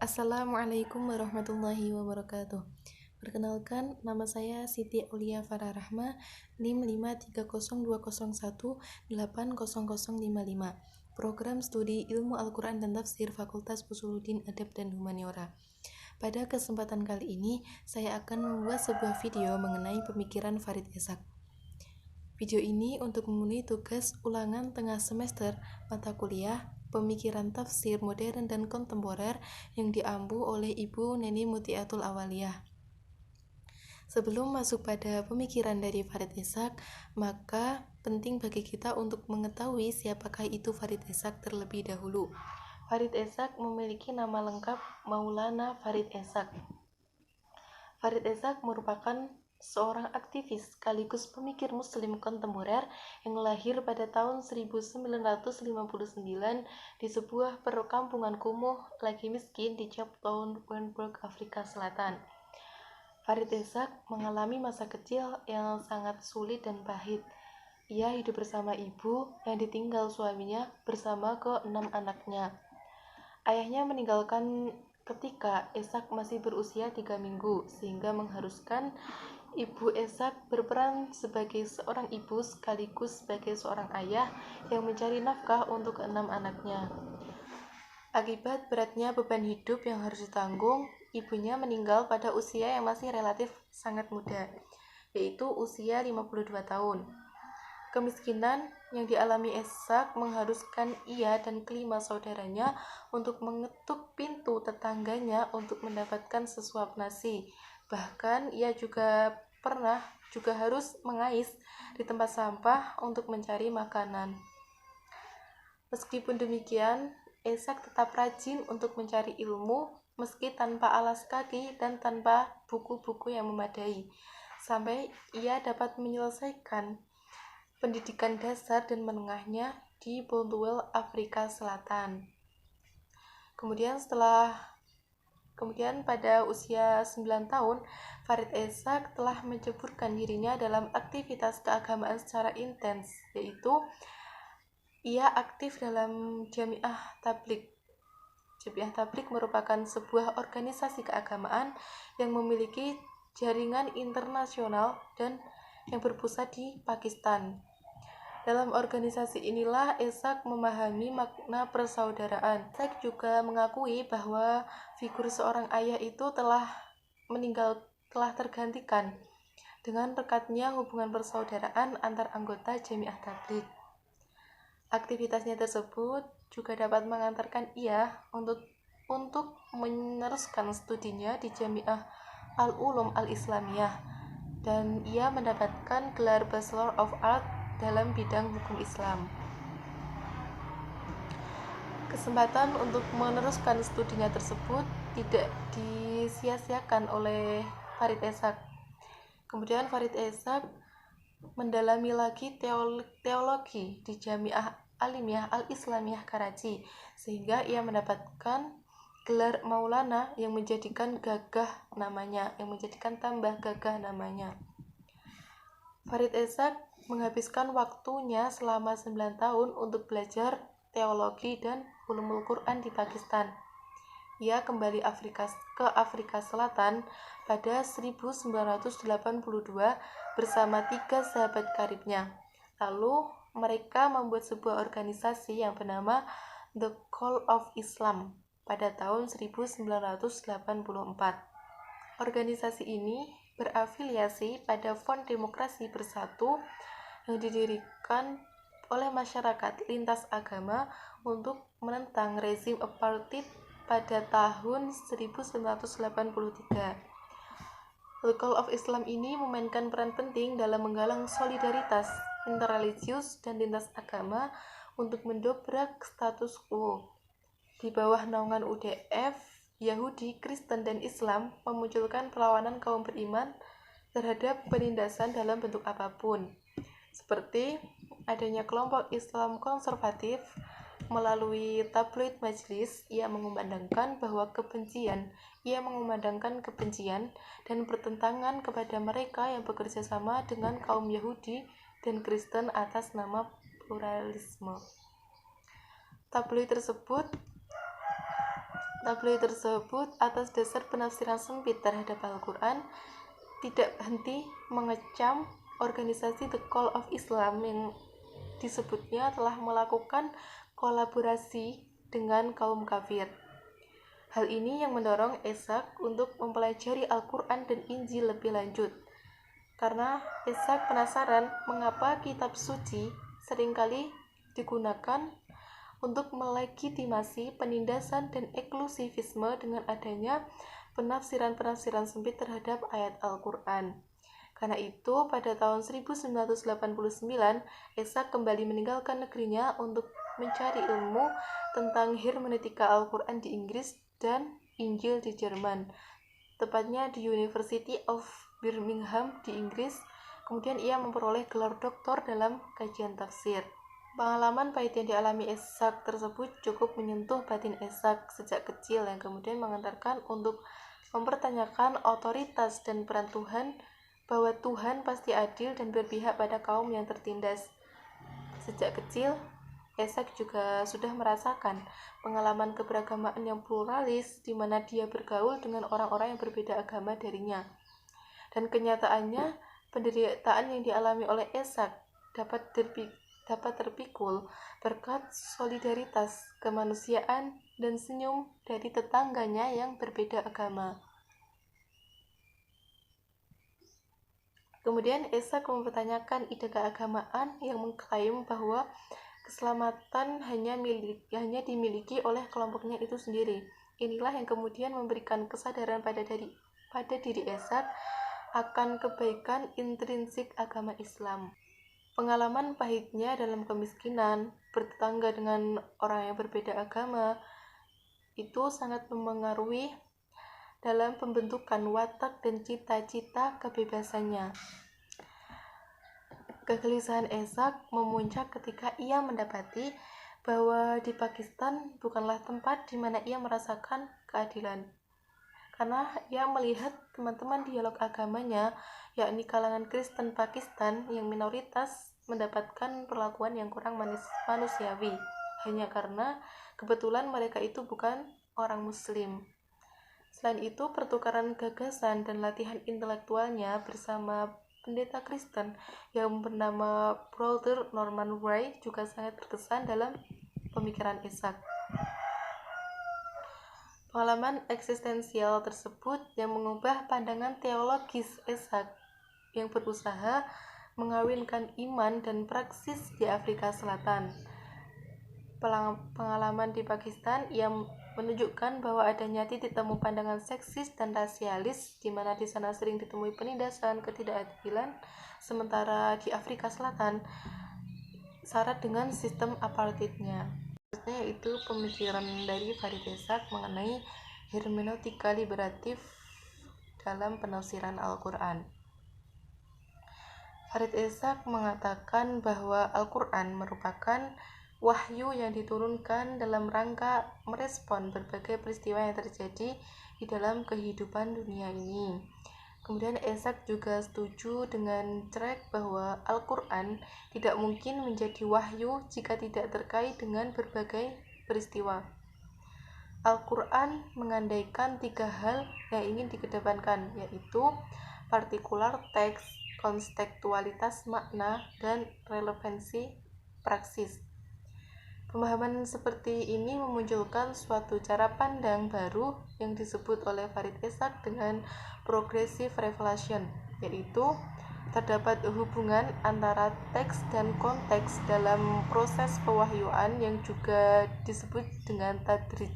Assalamualaikum warahmatullahi wabarakatuh. Perkenalkan, nama saya Siti Aulia Farah Rahma, NIM 53001800055, Program Studi Ilmu Al-Quran dan Tafsir Fakultas Usuluddin Adab dan Humaniora. Pada kesempatan kali ini, saya akan membuat sebuah video mengenai pemikiran Farid Ishaq. Video ini untuk memenuhi tugas ulangan tengah semester mata kuliah Pemikiran Tafsir Modern dan Kontemporer yang diampu oleh Ibu Neni Mutiatul Awaliyah. Sebelum masuk pada pemikiran dari Farid Ishaq, maka penting bagi kita untuk mengetahui siapakah itu Farid Ishaq terlebih dahulu. Farid Ishaq memiliki nama lengkap Maulana Farid Ishaq. Farid Ishaq merupakan seorang aktivis sekaligus pemikir muslim kontemporer yang lahir pada tahun 1959 di sebuah perkampungan kumuh lagi miskin di Cape Town, Johannesburg, Afrika Selatan. Farid Ishaq mengalami masa kecil yang sangat sulit dan pahit. Ia hidup bersama ibu yang ditinggal suaminya bersama ke-6 anaknya. Ayahnya meninggalkan ketika Ishaq masih berusia 3 minggu, sehingga mengharuskan Ibu Ishaq berperan sebagai seorang ibu sekaligus sebagai seorang ayah yang mencari nafkah untuk ke-6 anaknya. Akibat beratnya beban hidup yang harus ditanggung, ibunya meninggal pada usia yang masih relatif sangat muda, yaitu usia 52 tahun. Kemiskinan yang dialami Ishaq mengharuskan ia dan kelima saudaranya untuk mengetuk pintu tetangganya untuk mendapatkan sesuap nasi. Bahkan ia juga harus mengais di tempat sampah untuk mencari makanan. Meskipun demikian, Ishaq tetap rajin untuk mencari ilmu meski tanpa alas kaki dan tanpa buku-buku yang memadai, sampai ia dapat menyelesaikan pendidikan dasar dan menengahnya di Bonteheuwel, Afrika Selatan. Kemudian pada usia 9 tahun, Farid Ishaq telah menceburkan dirinya dalam aktivitas keagamaan secara intens, yaitu ia aktif dalam Jamiah Tabligh. Jamiah Tabligh merupakan sebuah organisasi keagamaan yang memiliki jaringan internasional dan yang berpusat di Pakistan. Dalam organisasi inilah Ishaq memahami makna persaudaraan. Ishaq juga mengakui bahwa figur seorang ayah itu telah tergantikan dengan rekatnya hubungan persaudaraan antar anggota Jamiah Tabligh. Aktivitasnya tersebut juga dapat mengantarkan ia untuk meneruskan studinya di Jamiah Al-Ulum Al-Islamiyah, dan ia mendapatkan gelar Bachelor of Arts dalam bidang hukum Islam. Kesempatan untuk meneruskan studinya tersebut tidak disia-siakan oleh Farid Ishaq. Kemudian Farid Ishaq mendalami lagi teologi di Jamiah Alimiyah Al-Islamiyah Karachi, sehingga ia mendapatkan gelar Maulana yang menjadikan tambah gagah namanya. Farid Ishaq menghabiskan waktunya selama 9 tahun untuk belajar teologi dan ulumul Quran di Pakistan. Ia kembali ke Afrika Selatan pada 1982 bersama 3 sahabat karibnya. Lalu mereka membuat sebuah organisasi yang bernama The Call of Islam pada tahun 1984. Organisasi ini berafiliasi pada Front Demokrasi Bersatu yang didirikan oleh masyarakat lintas agama untuk menentang rezim apartheid pada tahun 1983. The Call of Islam ini memainkan peran penting dalam menggalang solidaritas interreligius dan lintas agama untuk mendobrak status quo. Di bawah naungan UDF, Yahudi, Kristen, dan Islam memunculkan perlawanan kaum beriman terhadap penindasan dalam bentuk apapun, seperti adanya kelompok Islam konservatif. Melalui tabloid Majlis, ia mengumandangkan kebencian dan pertentangan kepada mereka yang bekerja sama dengan kaum Yahudi dan Kristen atas nama pluralisme. Tabloid tersebut Tabloid tersebut atas dasar penafsiran sempit terhadap Al-Quran tidak henti mengecam organisasi The Call of Islam yang disebutnya telah melakukan kolaborasi dengan kaum kafir. Hal ini yang mendorong Ishaq untuk mempelajari Al-Quran dan Injil lebih lanjut. Karena Ishaq penasaran mengapa kitab suci seringkali digunakan untuk melegitimasi penindasan dan eksklusivisme dengan adanya penafsiran-penafsiran sempit terhadap ayat Al-Quran. Karena itu, pada tahun 1989, Ishaq kembali meninggalkan negerinya untuk mencari ilmu tentang hermeneutika Al-Quran di Inggris dan Injil di Jerman, tepatnya di University of Birmingham di Inggris. Kemudian ia memperoleh gelar doktor dalam kajian tafsir. Pengalaman pahit yang dialami Ishaq tersebut cukup menyentuh batin Ishaq sejak kecil, yang kemudian mengantarkan untuk mempertanyakan otoritas dan peran Tuhan, bahwa Tuhan pasti adil dan berpihak pada kaum yang tertindas. Sejak kecil, Ishaq juga sudah merasakan pengalaman keberagamaan yang pluralis di mana dia bergaul dengan orang-orang yang berbeda agama darinya. Dan kenyataannya, penderitaan yang dialami oleh Ishaq dapat terpikul berkat solidaritas, kemanusiaan, dan senyum dari tetangganya yang berbeda agama. Kemudian Ishaq mempertanyakan ide keagamaan yang mengklaim bahwa keselamatan hanya dimiliki oleh kelompoknya itu sendiri. Inilah yang kemudian memberikan kesadaran pada diri Ishaq akan kebaikan intrinsik agama Islam. Pengalaman pahitnya dalam kemiskinan, bertetangga dengan orang yang berbeda agama, itu sangat memengaruhi dalam pembentukan watak dan cita-cita kebebasannya. Kegelisahan Ishaq memuncak ketika ia mendapati bahwa di Pakistan bukanlah tempat di mana ia merasakan keadilan. Karena ia melihat teman-teman dialog agamanya, yakni kalangan Kristen Pakistan yang minoritas, mendapatkan perlakuan yang kurang manusiawi, hanya karena kebetulan mereka itu bukan orang Muslim. Selain itu, pertukaran gagasan dan latihan intelektualnya bersama pendeta Kristen yang bernama Brother Norman Gray juga sangat berkesan dalam pemikiran Ishaq. Pengalaman eksistensial tersebut yang mengubah pandangan teologis Ishaq yang berusaha mengawinkan iman dan praksis di Afrika Selatan. Pengalaman di Pakistan yang menunjukkan bahwa adanya titik temu pandangan seksis dan rasialis, di mana di sana sering ditemui penindasan, ketidakadilan, sementara di Afrika Selatan syarat dengan sistem apartheidnya. Yaitu pemikiran dari Farid Ishaq mengenai hermeneutika liberatif dalam penafsiran Al-Quran. Farid Ishaq mengatakan bahwa Al-Quran merupakan wahyu yang diturunkan dalam rangka merespon berbagai peristiwa yang terjadi di dalam kehidupan dunia ini. Kemudian Ishaq juga setuju dengan Craig bahwa Al-Quran tidak mungkin menjadi wahyu jika tidak terkait dengan berbagai peristiwa. Al-Quran mengandaikan 3 hal yang ingin dikedepankan, yaitu partikular teks, kontekstualitas makna, dan relevansi praksis. Pemahaman seperti ini memunculkan suatu cara pandang baru yang disebut oleh Farid Ishaq dengan progressive revelation, yaitu terdapat hubungan antara teks dan konteks dalam proses pewahyuan yang juga disebut dengan tadrij.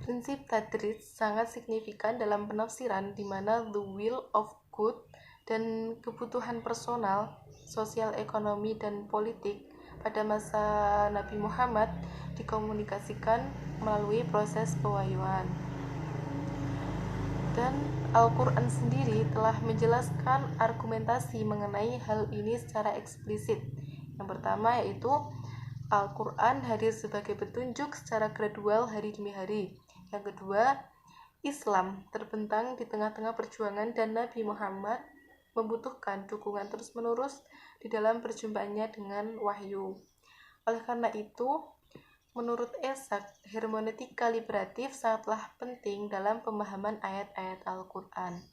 Prinsip tadrij sangat signifikan dalam penafsiran di mana the will of God dan kebutuhan personal, sosial, ekonomi, dan politik pada masa Nabi Muhammad dikomunikasikan melalui proses pewahyuan. Dan Al-Quran sendiri telah menjelaskan argumentasi mengenai hal ini secara eksplisit. Yang pertama yaitu Al-Quran hadir sebagai petunjuk secara gradual hari demi hari. Yang kedua, Islam terbentang di tengah-tengah perjuangan dan Nabi Muhammad membutuhkan dukungan terus-menerus di dalam perjumpaannya dengan wahyu. Oleh karena itu, Menurut Esak, hermeneutika liberatif sangatlah penting dalam pemahaman ayat-ayat Al-Quran.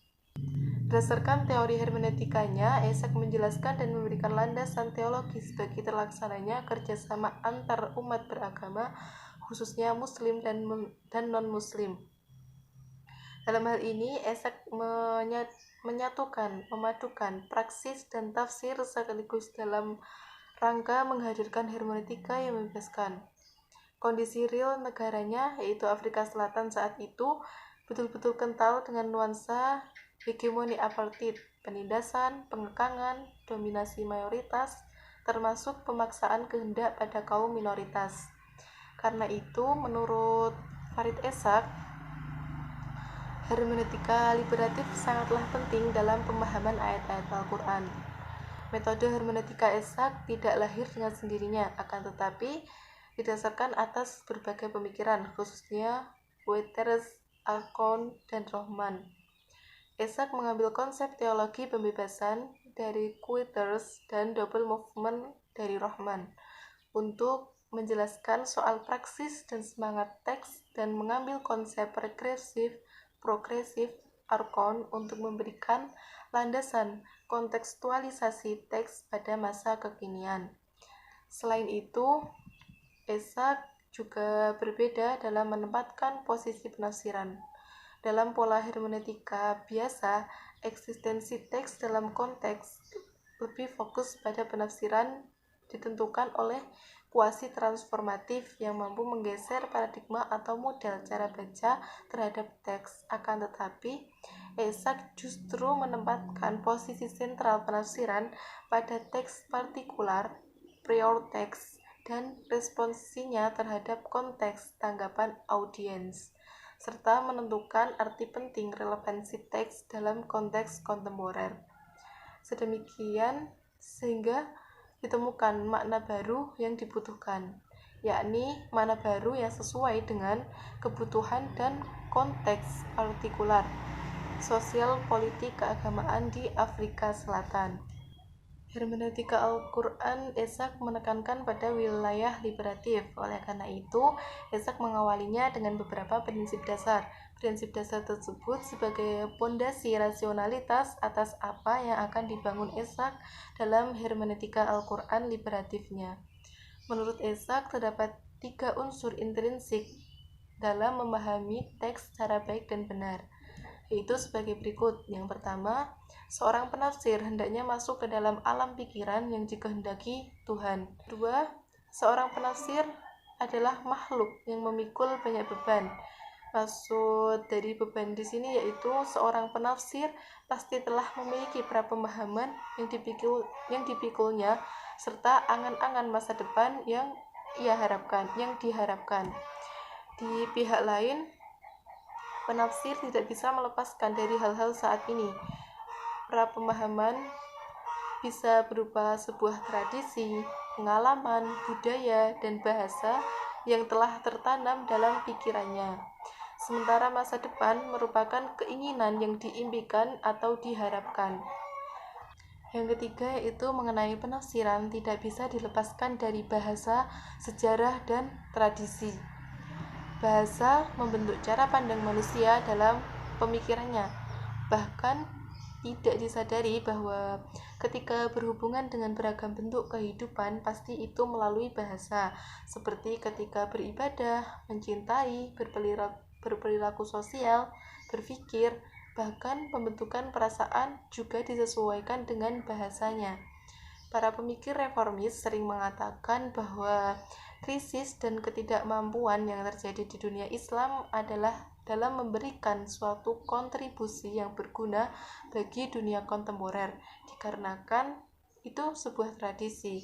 Berdasarkan teori hermeneutikanya, Esak menjelaskan dan memberikan landasan teologis bagi terlaksananya kerjasama antar umat beragama, khususnya Muslim dan non-Muslim. Dalam hal ini, Esak memadukan praksis dan tafsir sekaligus dalam rangka menghadirkan hermeneutika yang membebaskan. Kondisi real negaranya, yaitu Afrika Selatan saat itu, betul-betul kental dengan nuansa hegemoni apartheid, penindasan, pengekangan, dominasi mayoritas, termasuk pemaksaan kehendak pada kaum minoritas. Karena itu, menurut Farid Esak, hermeneutika liberatif sangatlah penting dalam pemahaman ayat-ayat Al-Quran. Metode hermeneutika Esak tidak lahir dengan sendirinya, akan tetapi didasarkan atas berbagai pemikiran, khususnya Weters, Alcorn, dan Rohman. Esak mengambil konsep teologi pembebasan dari Weters dan double movement dari Rohman untuk menjelaskan soal praksis dan semangat teks, dan mengambil konsep progresif Alcorn untuk memberikan landasan kontekstualisasi teks pada masa kekinian. Selain itu, Esak juga berbeda dalam menempatkan posisi penafsiran. Dalam pola hermeneutika biasa, eksistensi teks dalam konteks lebih fokus pada penafsiran ditentukan oleh kuasi transformatif yang mampu menggeser paradigma atau model cara baca terhadap teks. Akan tetapi, Esak justru menempatkan posisi sentral penafsiran pada teks partikular, prior text, dan responsinya terhadap konteks tanggapan audiens, serta menentukan arti penting relevansi teks dalam konteks kontemporer. Sedemikian sehingga ditemukan makna baru yang dibutuhkan, yakni makna baru yang sesuai dengan kebutuhan dan konteks partikular sosial politik keagamaan di Afrika Selatan. Hermeneutika Al-Quran, Esak menekankan pada wilayah liberatif. Oleh karena itu, Esak mengawalinya dengan beberapa prinsip dasar. Prinsip dasar tersebut sebagai pondasi rasionalitas atas apa yang akan dibangun Esak dalam hermeneutika Al-Quran liberatifnya. Menurut Esak, terdapat 3 unsur intrinsik dalam memahami teks secara baik dan benar, yaitu sebagai berikut. Yang pertama, seorang penafsir hendaknya masuk ke dalam alam pikiran yang dikehendaki Tuhan. Kedua, seorang penafsir adalah makhluk yang memikul banyak beban. Maksud dari beban di sini yaitu seorang penafsir pasti telah memiliki prapemahaman yang dipikulnya serta angan-angan masa depan yang diharapkan. Di pihak lain, penafsir tidak bisa melepaskan dari hal-hal saat ini. Prapemahaman bisa berupa sebuah tradisi, pengalaman, budaya, dan bahasa yang telah tertanam dalam pikirannya. Sementara masa depan merupakan keinginan yang diimpikan atau diharapkan. Yang ketiga yaitu mengenai penafsiran tidak bisa dilepaskan dari bahasa, sejarah, dan tradisi. Bahasa membentuk cara pandang manusia dalam pemikirannya. Bahkan tidak disadari bahwa ketika berhubungan dengan beragam bentuk kehidupan pasti itu melalui bahasa, seperti ketika beribadah, mencintai, berperilaku sosial, berpikir, bahkan pembentukan perasaan juga disesuaikan dengan bahasanya. Para pemikir reformis sering mengatakan bahwa krisis dan ketidakmampuan yang terjadi di dunia Islam adalah dalam memberikan suatu kontribusi yang berguna bagi dunia kontemporer, dikarenakan itu sebuah tradisi.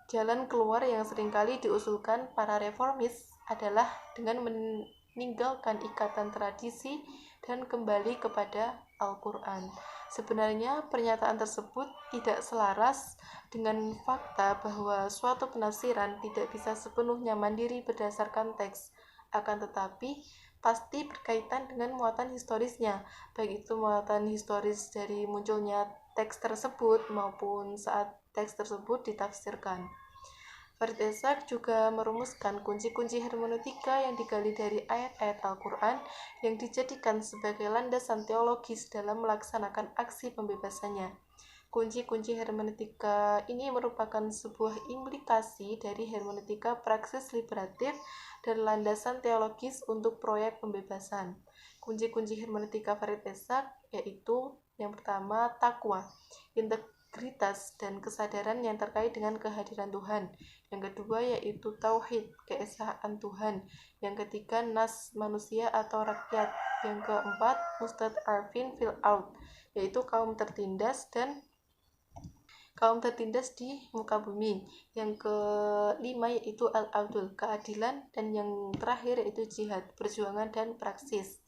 Jalan keluar yang seringkali diusulkan para reformis adalah dengan meninggalkan ikatan tradisi dan kembali kepada Al-Quran. Sebenarnya pernyataan tersebut tidak selaras dengan fakta bahwa suatu penafsiran tidak bisa sepenuhnya mandiri berdasarkan teks, akan tetapi pasti berkaitan dengan muatan historisnya, baik itu muatan historis dari munculnya teks tersebut maupun saat teks tersebut ditafsirkan. Farid Ishaq juga merumuskan kunci-kunci hermeneutika yang digali dari ayat-ayat Al-Quran yang dijadikan sebagai landasan teologis dalam melaksanakan aksi pembebasannya. Kunci-kunci hermeneutika ini merupakan sebuah implikasi dari hermeneutika praksis liberatif dan landasan teologis untuk proyek pembebasan. Kunci-kunci hermeneutika Farid Ishaq yaitu yang pertama takwa, integritas dan kesadaran yang terkait dengan kehadiran Tuhan. Yang kedua yaitu tauhid, keesaan Tuhan. Yang ketiga nas manusia atau rakyat. Yang keempat mustad'afin fil ard, yaitu kaum tertindas di muka bumi. Yang kelima yaitu al-adl, keadilan, dan yang terakhir yaitu jihad, perjuangan dan praksis.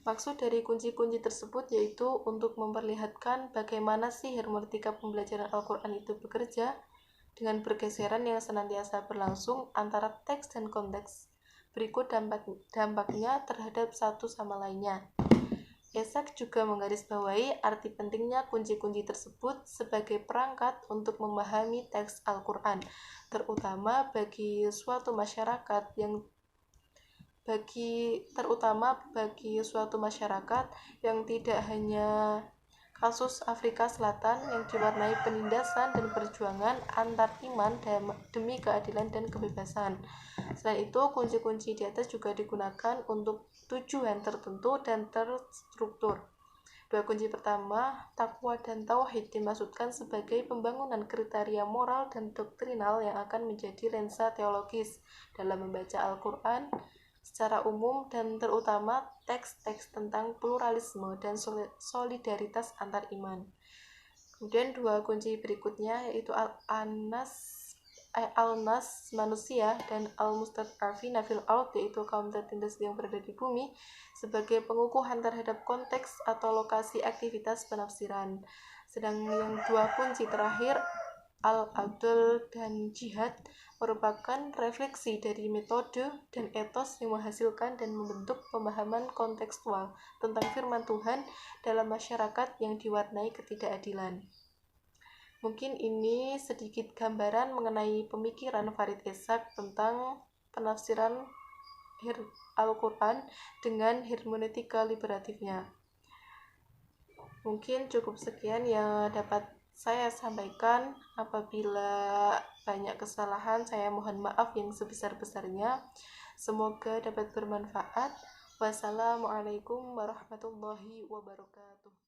Maksud dari kunci-kunci tersebut yaitu untuk memperlihatkan bagaimana sih hermeneutika pembelajaran Al-Quran itu bekerja dengan pergeseran yang senantiasa berlangsung antara teks dan konteks. Berikut dampaknya terhadap satu sama lainnya. Ishaq juga menggarisbawahi arti pentingnya kunci-kunci tersebut sebagai perangkat untuk memahami teks Al-Quran, terutama bagi suatu masyarakat yang tidak hanya kasus Afrika Selatan yang diwarnai penindasan dan perjuangan antar iman demi keadilan dan kebebasan. Selain itu, kunci-kunci di atas juga digunakan untuk tujuan tertentu dan terstruktur. Dua kunci pertama, takwa dan tauhid, dimaksudkan sebagai pembangunan kriteria moral dan doktrinal yang akan menjadi lensa teologis dalam membaca Al-Quran secara umum dan terutama teks-teks tentang pluralisme dan solidaritas antar iman. Kemudian dua kunci berikutnya yaitu al-nas manusia dan al-mustad'afina fil ard, yaitu kaum tertindas yang berada di bumi, sebagai pengukuhan terhadap konteks atau lokasi aktivitas penafsiran. Sedang yang dua kunci terakhir al-adl dan jihad merupakan refleksi dari metode dan etos yang menghasilkan dan membentuk pemahaman kontekstual tentang firman Tuhan dalam masyarakat yang diwarnai ketidakadilan. Mungkin ini sedikit gambaran mengenai pemikiran Farid Ishaq tentang penafsiran Al-Quran dengan hermeneutika liberatifnya. Mungkin cukup sekian yang dapat saya sampaikan. Apabila banyak kesalahan, saya mohon maaf yang sebesar-besarnya. Semoga dapat bermanfaat. Wassalamualaikum warahmatullahi wabarakatuh.